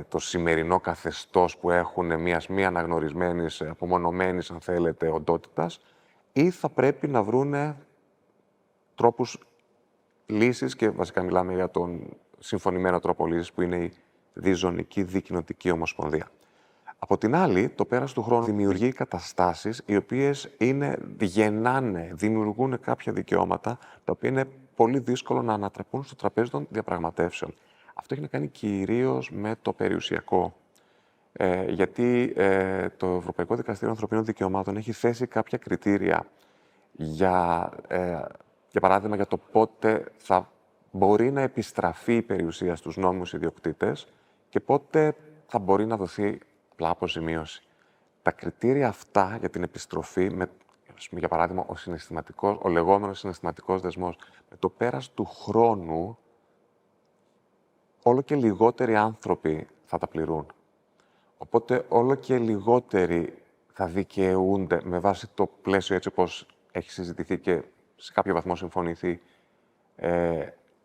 Speaker 9: το σημερινό καθεστώς που έχουν μιας μη αναγνωρισμένης, απομονωμένης, αν θέλετε, οντότητας, ή θα πρέπει να βρούνε τρόπους λύσης, και βασικά μιλάμε για τον συμφωνημένο τρόπο λύσης που είναι η διζωνική δικοινοτική ομοσπονδία. Από την άλλη, το πέρας του χρόνου δημιουργεί καταστάσεις οι οποίες γεννάνε, δημιουργούν κάποια δικαιώματα τα οποία είναι πολύ δύσκολο να ανατραπούν στο τραπέζι των διαπραγματεύσεων. Αυτό έχει να κάνει κυρίως με το περιουσιακό. Γιατί το Ευρωπαϊκό Δικαστήριο Ανθρωπίνων Δικαιωμάτων έχει θέσει κάποια κριτήρια για παράδειγμα, για το πότε θα μπορεί να επιστραφεί η περιουσία στους νόμιμους ιδιοκτήτες και πότε θα μπορεί να δοθεί απλά αποζημίωση. Τα κριτήρια αυτά για την επιστροφή, για παράδειγμα, ο λεγόμενος συναισθηματικός δεσμός, με το πέρας του χρόνου, όλο και λιγότεροι άνθρωποι θα τα πληρούν. Οπότε, όλο και λιγότεροι θα δικαιούνται με βάση το πλαίσιο έτσι όπως έχει συζητηθεί και σε κάποιο βαθμό συμφωνηθεί,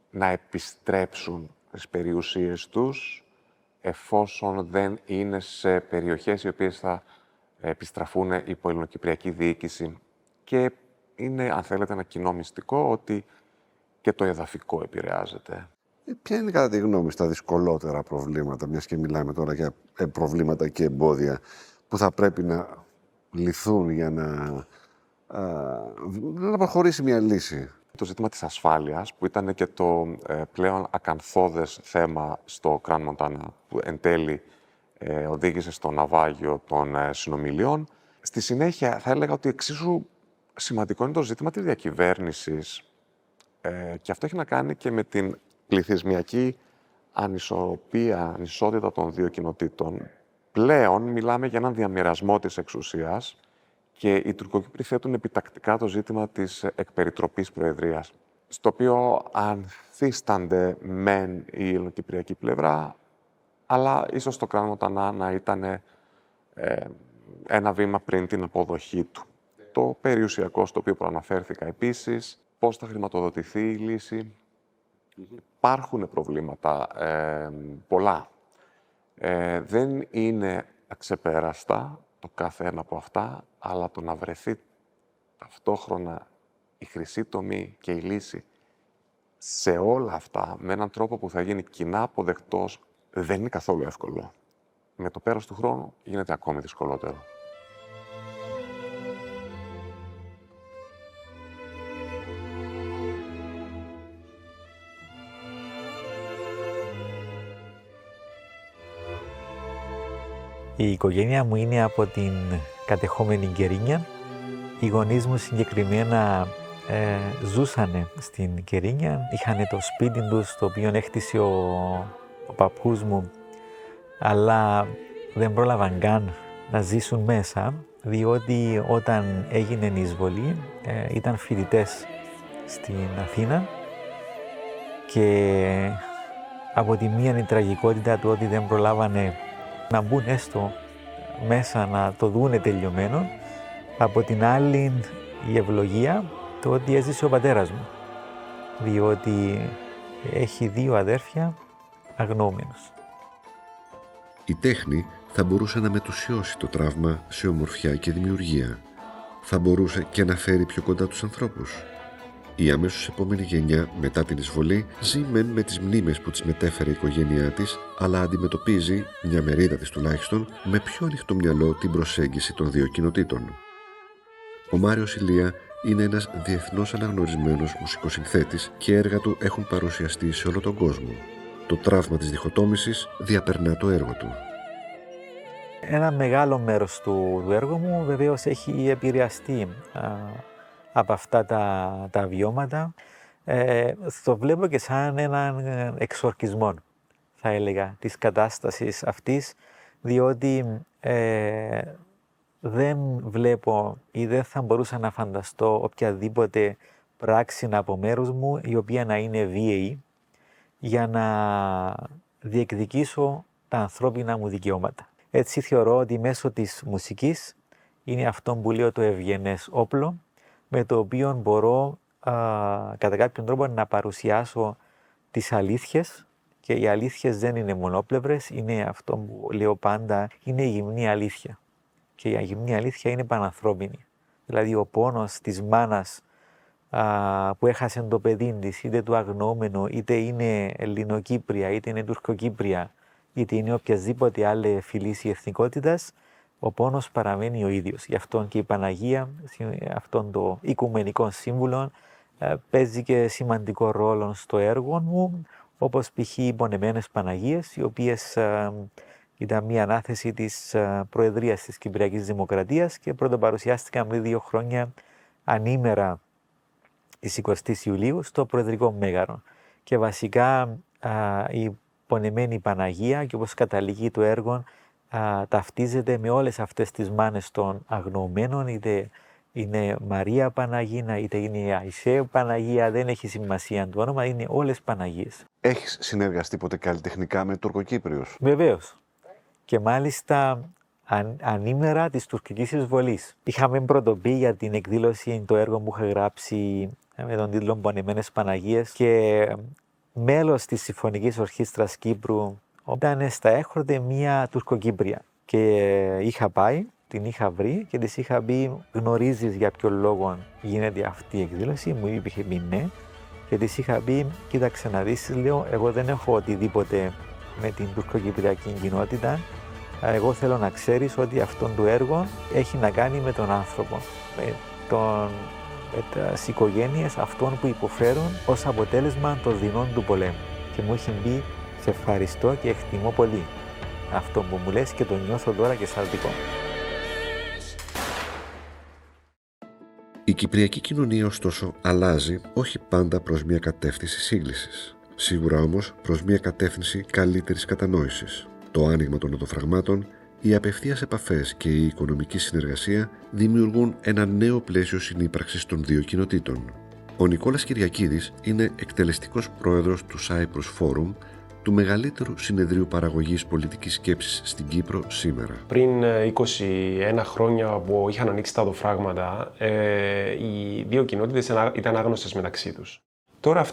Speaker 9: να επιστρέψουν τις περιουσίες τους, εφόσον δεν είναι σε περιοχές οι οποίες θα επιστραφούν υπό ελληνοκυπριακή διοίκηση. Και είναι, αν θέλετε, ένα κοινό μυστικό ότι και το εδαφικό επηρεάζεται.
Speaker 7: Ποια είναι, κατά τη γνώμη, τα δυσκολότερα προβλήματα, μιας και μιλάμε τώρα για προβλήματα και εμπόδια, που θα πρέπει να λυθούν για να προχωρήσει μια λύση?
Speaker 9: Το ζήτημα της ασφάλειας, που ήταν και το πλέον ακανθώδες θέμα στο Κραν Μοντάνα, που εν τέλει οδήγησε στο ναυάγιο των συνομιλιών. Στη συνέχεια, θα έλεγα ότι εξίσου σημαντικό είναι το ζήτημα της διακυβέρνησης. Και αυτό έχει να κάνει και με την πληθυσμιακή ανισότητα των δύο κοινοτήτων. Πλέον μιλάμε για έναν διαμοιρασμό της εξουσίας και οι Τουρκοκύπροι θέτουν επιτακτικά το ζήτημα της εκπεριτροπής προεδρίας, στο οποίο ανθίστανται μεν η ελληνοκυπριακή πλευρά, αλλά ίσως το Κραν Μοντάνα να ήταν ένα βήμα πριν την αποδοχή του. Το περιουσιακό, στο οποίο προαναφέρθηκα επίσης, πώς θα χρηματοδοτηθεί η λύση. Υπάρχουν προβλήματα, πολλά. Δεν είναι αξεπέραστα το κάθε ένα από αυτά, αλλά το να βρεθεί ταυτόχρονα η χρυσή τομή και η λύση σε όλα αυτά με έναν τρόπο που θα γίνει κοινά αποδεκτός δεν είναι καθόλου εύκολο. Με το πέρας του χρόνου γίνεται ακόμη δυσκολότερο.
Speaker 3: Η οικογένεια μου είναι από την κατεχόμενη Κερίνια. Οι γονείς μου συγκεκριμένα ζούσανε στην Κερίνια. Είχαν το σπίτι τους, το οποίο έκτισε ο παππούς μου, αλλά δεν πρόλαβαν καν να ζήσουν μέσα, διότι όταν έγινε η εισβολή ήταν φοιτητές στην Αθήνα και από τη μία η τραγικότητα του ότι δεν προλάβανε να μπουν έστω μέσα να το δούνε τελειωμένο, από την άλλη η ευλογία το ότι έζησε ο πατέρας μου, διότι έχει 2 αδέρφια αγνοούμενους.
Speaker 2: Η τέχνη θα μπορούσε να μετουσιώσει το τραύμα σε ομορφιά και δημιουργία. Θα μπορούσε και να φέρει πιο κοντά τους ανθρώπους. Η αμέσως επόμενη γενιά μετά την εισβολή ζει μεν με τις μνήμες που της μετέφερε η οικογένειά της, αλλά αντιμετωπίζει, μια μερίδα της τουλάχιστον, με πιο ανοιχτό μυαλό την προσέγγιση των δύο κοινοτήτων. Ο Μάριος Ηλία είναι ένας διεθνώς αναγνωρισμένος μουσικοσυνθέτης και έργα του έχουν παρουσιαστεί σε όλο τον κόσμο. Το τραύμα της διχοτόμησης διαπερνά το έργο του.
Speaker 3: Ένα μεγάλο μέρος του έργου μου βεβαίως έχει επηρεαστεί από αυτά τα βιώματα. Το βλέπω και σαν έναν εξορκισμό, θα έλεγα, της κατάστασης αυτής, διότι δεν βλέπω ή δεν θα μπορούσα να φανταστώ οποιαδήποτε πράξη από μέρους μου η οποία να είναι βίαιη για να διεκδικήσω τα ανθρώπινα μου δικαιώματα. Έτσι θεωρώ ότι μέσω της μουσικής είναι αυτό που λέω το ευγενές όπλο, με το οποίο μπορώ κατά κάποιον τρόπο να παρουσιάσω τις αλήθειες, και οι αλήθειες δεν είναι μονόπλευρες, είναι αυτό που λέω πάντα, είναι η γυμνή αλήθεια. Και η γυμνή αλήθεια είναι πανανθρώπινη. Δηλαδή ο πόνος της μάνας που έχασε το παιδί της, είτε του αγνοούμενο, είτε είναι Ελληνοκύπρια, είτε είναι Τουρκοκύπρια, είτε είναι οποιασδήποτε άλλη φυλής ή εθνικότητας, ο πόνος παραμένει ο ίδιος. Γι' αυτό και η Παναγία, αυτόν το οικουμενικό σύμβουλο, παίζει και σημαντικό ρόλο στο έργο μου, όπως π.χ. οι Πονεμένες Παναγίες, οι οποίες ήταν μια ανάθεση της Προεδρίας της Κυπριακής Δημοκρατίας και πρωτοπαρουσιάστηκαν πριν 2 χρόνια ανήμερα της 20ης Ιουλίου στο Προεδρικό Μέγαρο. Και βασικά η Πονεμένη Παναγία, και όπως καταλήγει το έργο, ταυτίζεται με όλες αυτές τις μάνες των αγνοωμένων, είτε είναι Μαρία Παναγίνα, είτε είναι η Αϊσέ Παναγία, δεν έχει σημασία το όνομα, είναι όλες Παναγίες.
Speaker 7: Έχεις συνεργαστεί ποτέ καλλιτεχνικά με Τουρκοκύπριους?
Speaker 3: Βεβαίως. Και μάλιστα ανήμερα της τουρκικής εισβολής. Είχαμε πρωτοπεί για την εκδήλωση το έργο που είχα γράψει με τον τίτλο Πονεμένες Παναγίες, και μέλος της Συμφωνικής Ορχήστρας Κύπρου ήταν στα έχρωτε μία Τουρκοκύπρια. Και είχα πάει, την είχα βρει και της είχα πει: γνωρίζεις για ποιο λόγο γίνεται αυτή η εκδήλωση? Μου είχε πει ναι. Και της είχα πει: κοίταξε να δεις, λέω, εγώ δεν έχω οτιδήποτε με την τουρκοκυπριακή κοινότητα. Εγώ θέλω να ξέρεις ότι αυτό το έργο έχει να κάνει με τον άνθρωπο, με τις οικογένειες αυτών που υποφέρουν ως αποτέλεσμα των δεινών του πολέμου. Και μου είχε πει: σε ευχαριστώ και εκτιμώ πολύ αυτό που μου λες και το νιώθω τώρα και σαν δικό.
Speaker 2: Η κυπριακή κοινωνία ωστόσο αλλάζει όχι πάντα προς μια κατεύθυνση σύγκλησης. Σίγουρα όμως προς μια κατεύθυνση καλύτερης κατανόησης. Το άνοιγμα των οδοφραγμάτων, οι απευθείας επαφές και η οικονομική συνεργασία δημιουργούν ένα νέο πλαίσιο συνύπαρξης των δύο κοινοτήτων. Ο Νικόλας Κυριακίδης είναι εκτελεστικός πρόεδρος του Cyprus Forum, του μεγαλύτερου συνεδρίου παραγωγής πολιτικής σκέψης στην Κύπρο σήμερα.
Speaker 10: Πριν 21 χρόνια που είχαν ανοίξει τα οδοφράγματα, οι δύο κοινότητες ήταν άγνωστες μεταξύ τους. Τώρα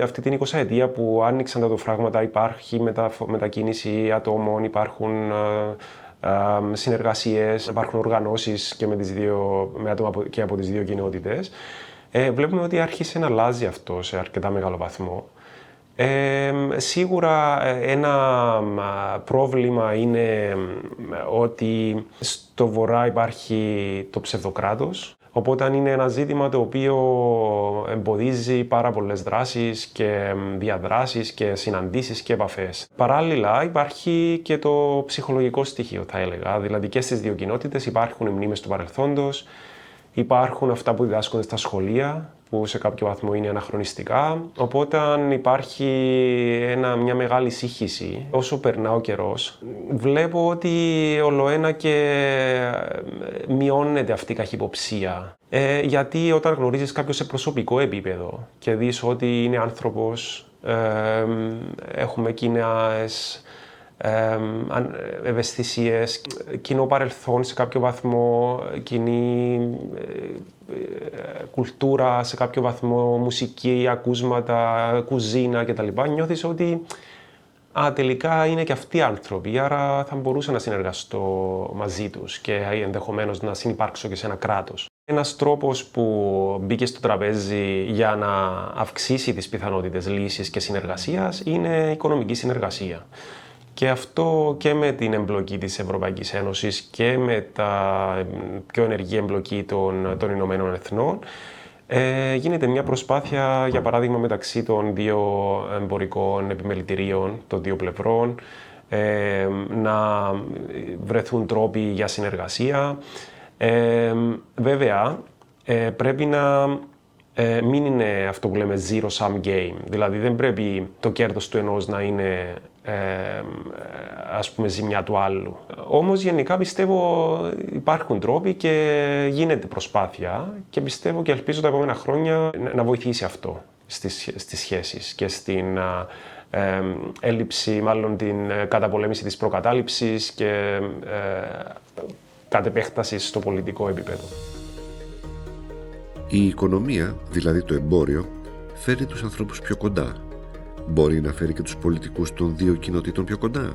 Speaker 10: αυτή την 20 ετία που άνοιξαν τα οδοφράγματα, υπάρχει μετακίνηση ατόμων, υπάρχουν συνεργασίες, υπάρχουν οργανώσεις και με άτομα και από τις δύο κοινότητες. Βλέπουμε ότι άρχισε να αλλάζει αυτό σε αρκετά μεγάλο βαθμό. Σίγουρα ένα πρόβλημα είναι ότι στο βορρά υπάρχει το ψευδοκράτος, οπότε είναι ένα ζήτημα το οποίο εμποδίζει πάρα πολλές δράσεις και διαδράσεις και συναντήσεις και επαφές. Παράλληλα υπάρχει και το ψυχολογικό στοιχείο, θα έλεγα, δηλαδή και στις δύο κοινότητες υπάρχουν οι μνήμες του παρελθόντος, υπάρχουν αυτά που διδάσκονται στα σχολεία, που σε κάποιο βαθμό είναι αναχρονιστικά, οπότε υπάρχει μια μεγάλη σύγχυση. Όσο περνά ο καιρός, βλέπω ότι ολοένα και μειώνεται αυτή η καχυποψία. Γιατί όταν γνωρίζεις κάποιον σε προσωπικό επίπεδο και δεις ότι είναι άνθρωπος, έχουμε κοινές ευαισθησίες, κοινό παρελθόν σε κάποιο βαθμό, κοινή κουλτούρα σε κάποιο βαθμό, μουσική, ακούσματα, κουζίνα κτλ. Νιώθεις ότι τελικά είναι και αυτοί άνθρωποι, άρα θα μπορούσα να συνεργαστώ μαζί τους και ενδεχομένως να συνυπάρξω και σε ένα κράτος. Ένας τρόπος που μπήκε στο τραπέζι για να αυξήσει τις πιθανότητες λύσης και συνεργασίας είναι η οικονομική συνεργασία. Και αυτό και με την εμπλοκή της Ευρωπαϊκής Ένωσης και με τα πιο ενεργή εμπλοκή των Ηνωμένων Εθνών γίνεται μια προσπάθεια, για παράδειγμα, μεταξύ των δύο εμπορικών επιμελητηρίων των δύο πλευρών να βρεθούν τρόποι για συνεργασία. Βέβαια, πρέπει να μην είναι αυτό που λέμε zero-sum game. Δηλαδή, δεν πρέπει το κέρδος του ενός να είναι ας πούμε ζημιά του άλλου. Όμως γενικά πιστεύω υπάρχουν τρόποι και γίνεται προσπάθεια και πιστεύω και ελπίζω τα επόμενα χρόνια να βοηθήσει αυτό στις σχέσεις και στην έλλειψη, μάλλον την καταπολέμηση της προκατάληψης και κατ' επέκταση στο πολιτικό επίπεδο.
Speaker 2: Η οικονομία, δηλαδή το εμπόριο, φέρει τους ανθρώπους πιο κοντά. Μπορεί να φέρει και τους πολιτικούς των δύο κοινοτήτων πιο κοντά.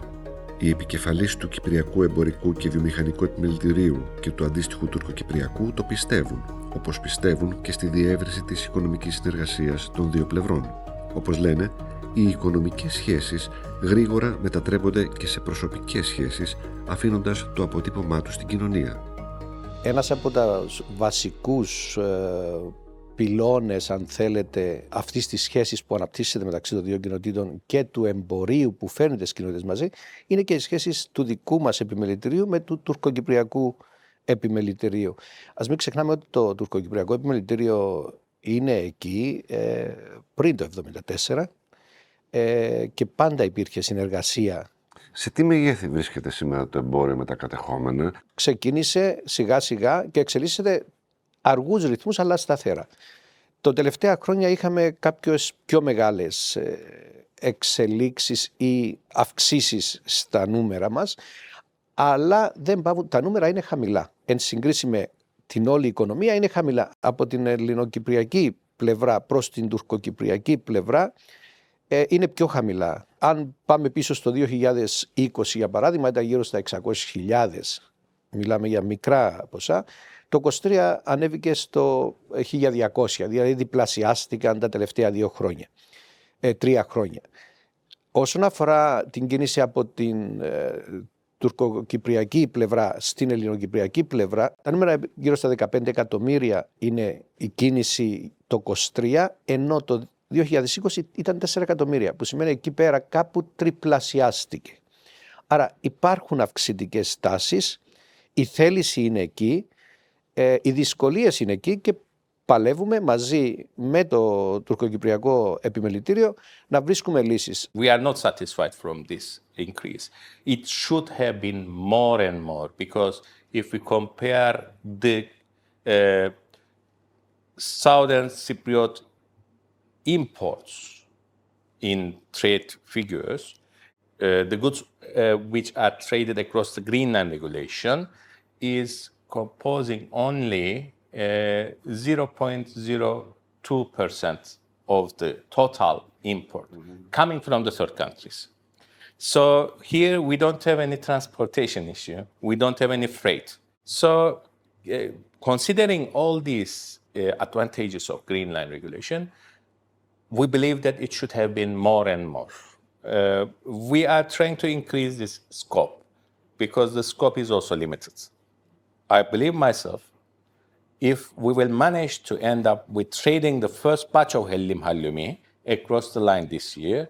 Speaker 2: Οι επικεφαλείς του Κυπριακού Εμπορικού και Βιομηχανικού Επιμελητηρίου και του αντίστοιχου Τουρκοκυπριακού το πιστεύουν, όπως πιστεύουν και στη διεύρυνση της οικονομικής συνεργασίας των δύο πλευρών. Όπως λένε, οι οικονομικές σχέσεις γρήγορα μετατρέπονται και σε προσωπικές σχέσεις, αφήνοντας το αποτύπωμά τους στην κοινωνία.
Speaker 11: Ένας από τους βασικούς πυλώνες, αν θέλετε, αυτής της σχέσης που αναπτύσσεται μεταξύ των δύο κοινοτήτων και του εμπορίου που φέρνει τις κοινότητες μαζί, είναι και οι σχέσεις του δικού μας επιμελητηρίου με του τουρκοκυπριακού επιμελητηρίου. Ας μην ξεχνάμε ότι το τουρκοκυπριακό επιμελητήριο είναι εκεί πριν το 1974 και πάντα υπήρχε συνεργασία.
Speaker 7: Σε τι μεγέθη βρίσκεται σήμερα το εμπόριο με τα κατεχόμενα?
Speaker 11: Ξεκίνησε σιγά σιγά και εξελίσσεται αργούς ρυθμούς αλλά σταθερά. Το τελευταία χρόνια είχαμε κάποιες πιο μεγάλες εξελίξεις ή αυξήσεις στα νούμερα μας, αλλά τα νούμερα είναι χαμηλά. Εν συγκρίση με την όλη οικονομία είναι χαμηλά. Από την ελληνοκυπριακή πλευρά προς την τουρκοκυπριακή πλευρά είναι πιο χαμηλά. Αν πάμε πίσω στο 2020 για παράδειγμα ήταν γύρω στα 600.000, μιλάμε για μικρά ποσά. Το 23 ανέβηκε στο 1.200, δηλαδή διπλασιάστηκαν τα τελευταία 3 χρόνια. Όσον αφορά την κίνηση από την τουρκοκυπριακή πλευρά στην ελληνοκυπριακή πλευρά, τα νούμερα γύρω στα 15 εκατομμύρια είναι η κίνηση το 23, ενώ το 2020 ήταν 4 εκατομμύρια, που σημαίνει εκεί πέρα κάπου τριπλασιάστηκε. Άρα υπάρχουν αυξητικές τάσεις, η θέληση είναι εκεί, οι δυσκολίες είναι εκεί και παλεύουμε μαζί με το τουρκοκυπριακό επιμελητήριο να βρίσκουμε λύσεις.
Speaker 12: We are not satisfied from this increase. It should have been more and more because if we compare the Southern Cypriot imports in trade figures, the goods which are traded across the Greenland regulation is composing only 0.02% of the total import coming from the third countries. So here we don't have any transportation issue. We don't have any freight. So considering all these advantages of Greenland regulation, we believe that it should have been more and more. We are trying to increase this scope because the scope is also limited. I believe myself, if we will manage to end up with trading the first batch of Hellim Hallumi across the line this year,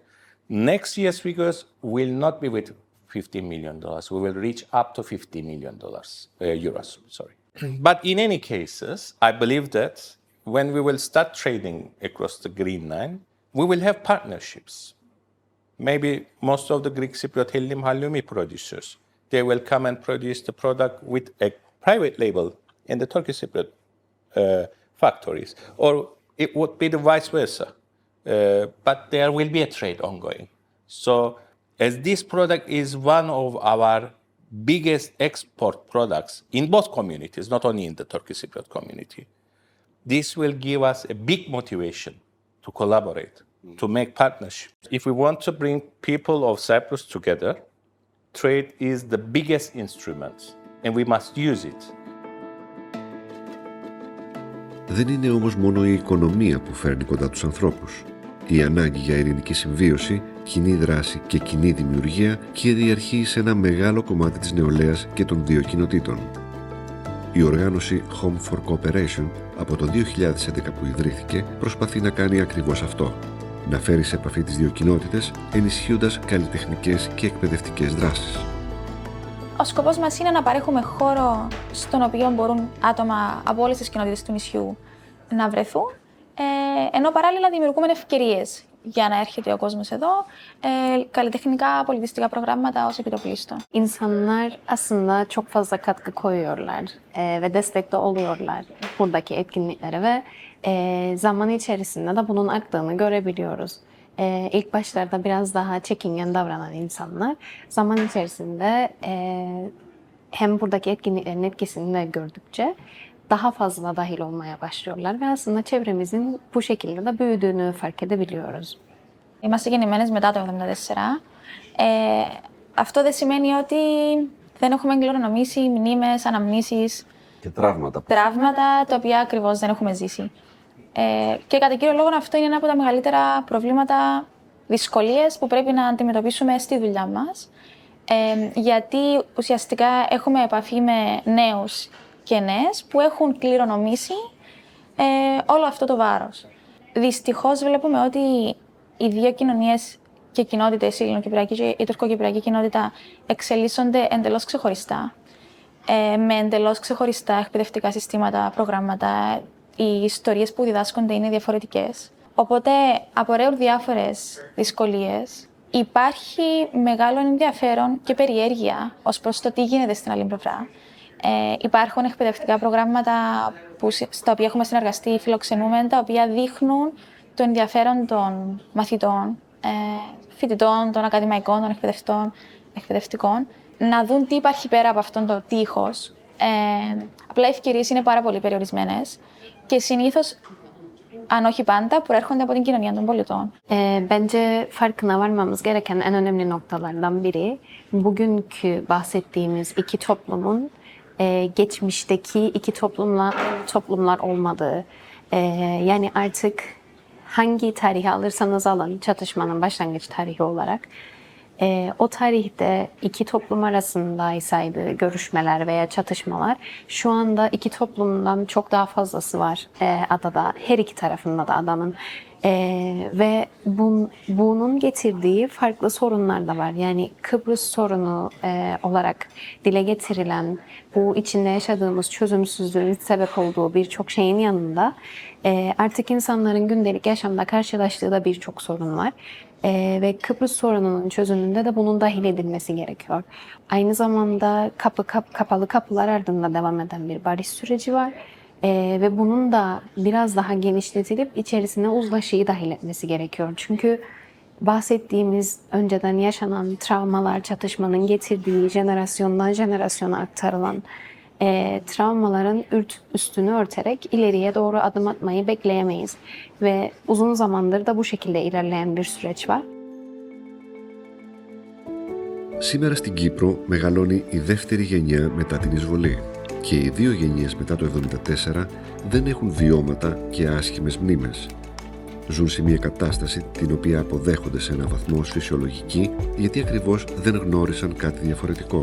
Speaker 12: next year's figures will not be with $50 million. We will reach up to $50 million, euros, sorry. But in any cases, I believe that when we will start trading across the Green Line, we will have partnerships. Maybe most of the Greek Cypriot Hellim Hallumi producers, they will come and produce the product with a private label in the Turkish Cypriot factories, or it would be the vice versa. But there will be a trade ongoing. So as this product is one of our biggest export products in both communities, not only in the Turkish Cypriot community, this will give us a big motivation to collaborate, to make partnerships. If we want to bring people of Cyprus together, trade is the biggest instrument, and we must use it.
Speaker 2: Δεν είναι όμως μόνο η οικονομία που φέρνει κοντά τους ανθρώπους. Η ανάγκη για ειρηνική συμβίωση, κοινή δράση και κοινή δημιουργία κυριαρχεί σε ένα μεγάλο κομμάτι της νεολαίας και των δύο κοινοτήτων. Η οργάνωση Home for Cooperation από το 2011 που ιδρύθηκε προσπαθεί να κάνει ακριβώς αυτό. Να φέρει σε επαφή τις δύο κοινότητες, ενισχύοντας καλλιτεχνικές και εκπαιδευτικές δράσεις.
Speaker 13: Ο σκοπός μας είναι να παρέχουμε χώρο στον οποίο μπορούν άτομα από όλες τις κοινότητες του νησιού να βρεθούν, ενώ parallela δημιουργούμε ευκαιρίες για na έρχεται ο κόσμος εδώ, kalitehnika, πολιτιστικά προγράμματα ως επιτοπλίστων.
Speaker 14: İnsanlar aslında çok fazla katkı koyuyorlar ve destek de oluyorlar buradaki etkinliklere ve zaman içerisinde de bunun arttığını görebiliyoruz. İlk başlarda biraz daha çekingen davranan insanlar zaman içerisinde hem buradaki etkinliklerin etkisini de gördükçe daha fazla dahil olmaya başlıyorlar ve aslında çevremizin bu şekilde de büyüdüğünü fark edebiliyoruz.
Speaker 13: Είμαστε γεννημένες μετά το 1974. Αυτό δεν σημαίνει ότι δεν έχουμε κληρονομήσει μνήμες, αναμνήσεις
Speaker 7: Και τραύματα.
Speaker 13: Τραύματα τα οποία ακριβώς δεν έχουμε ζήσει. Και κατά κύριο λόγο αυτό είναι ένα από τα μεγαλύτερα προβλήματα, δυσκολίες που πρέπει να αντιμετωπίσουμε στη δουλειά μας. Γιατί ουσιαστικά έχουμε επαφή με νέους και νέες που έχουν κληρονομήσει όλο αυτό το βάρος. Δυστυχώς βλέπουμε ότι οι δύο κοινωνίες και κοινότητες, η ελληνοκυπριακή και η τουρκοκυπριακή κοινότητα, εξελίσσονται εντελώς ξεχωριστά. Με εντελώς ξεχωριστά εκπαιδευτικά συστήματα, προγράμματα, οι ιστορίες που διδάσκονται είναι διαφορετικές. Οπότε απορρέουν διάφορες δυσκολίες. Υπάρχει μεγάλο ενδιαφέρον και περιέργεια ως προς το τι γίνεται στην άλλη πλευρά. Υπάρχουν εκπαιδευτικά προγράμματα στα οποία έχουμε συνεργαστεί, φιλοξενούμε, τα οποία δείχνουν το ενδιαφέρον των μαθητών, φοιτητών, των ακαδημαϊκών, των εκπαιδευτικών, να δουν τι υπάρχει πέρα από αυτόν το τείχος. Απλά οι ευκαιρίες είναι πάρα πολύ περιορισμένες και συνήθως, αν όχι πάντα, προέρχονται από την κοινωνία των πολιτών.
Speaker 14: Bence farkına varmamız gereken en önemli noktalardan biri bugünkü bahsettiğimiz iki toplumun geçmişteki iki toplumlar olmadığı. Yani artık hangi tarihi alırsanız alın, çatışmanın başlangıç tarihi olarak o tarihte iki toplum arasındaysaydı görüşmeler veya çatışmalar, şu anda iki toplumdan çok daha fazlası var adada, her iki tarafında da adanın. Ve bunun getirdiği farklı sorunlar da var. Yani Kıbrıs sorunu olarak dile getirilen, bu içinde yaşadığımız çözümsüzlüğün sebep olduğu birçok şeyin yanında artık insanların gündelik yaşamda karşılaştığı da birçok sorun var. Ve Kıbrıs sorununun çözümünde de bunun dahil edilmesi gerekiyor. Aynı zamanda kapalı kapılar ardında devam eden bir barış süreci var. Ve bunun da biraz daha genişletilip içerisine uzlaşıyı dahil etmesi gerekiyor. Çünkü bahsettiğimiz önceden yaşanan travmalar, çatışmanın getirdiği jenerasyondan jenerasyona aktarılan travmaların üstünü örterek ileriye doğru adım atmayı bekleyemeyiz. Ve uzun zamandır da bu şekilde ilerleyen bir süreç var.
Speaker 2: Σήμερα στην Κύπρο μεγαλώνει η δεύτερη γενιά μετά την εισβολή και οι δύο γενιές μετά το 1974 δεν έχουν βιώματα και άσχημες μνήμες. Ζουν σε μια κατάσταση την οποία αποδέχονται σε έναν βαθμό ως φυσιολογική γιατί ακριβώς δεν γνώρισαν κάτι διαφορετικό.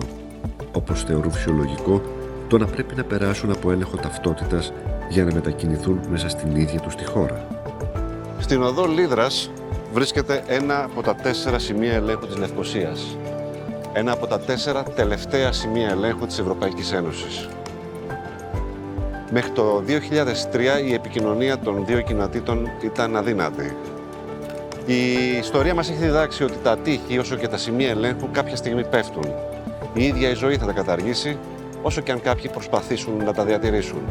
Speaker 2: Όπως θεωρούν φυσιολογικό το να πρέπει να περάσουν από έλεγχο ταυτότητας για να μετακινηθούν μέσα στην ίδια τους τη χώρα.
Speaker 7: Στην οδό Λίδρας βρίσκεται ένα από τα 4 σημεία ελέγχου της Λευκωσίας. Ένα από τα 4 τελευταία σημεία ελέγχου της Ευρωπαϊκής Ένωσης. Μέχρι το 2003 η επικοινωνία των δύο κοινοτήτων ήταν αδύνατη. Η ιστορία μας έχει διδάξει ότι τα τείχη όσο και τα σημεία ελέγχου κάποια στιγμή πέφτουν. Η ίδια η ζωή θα τα καταργήσει, όσο και αν κάποιοι προσπαθήσουν να τα διατηρήσουν.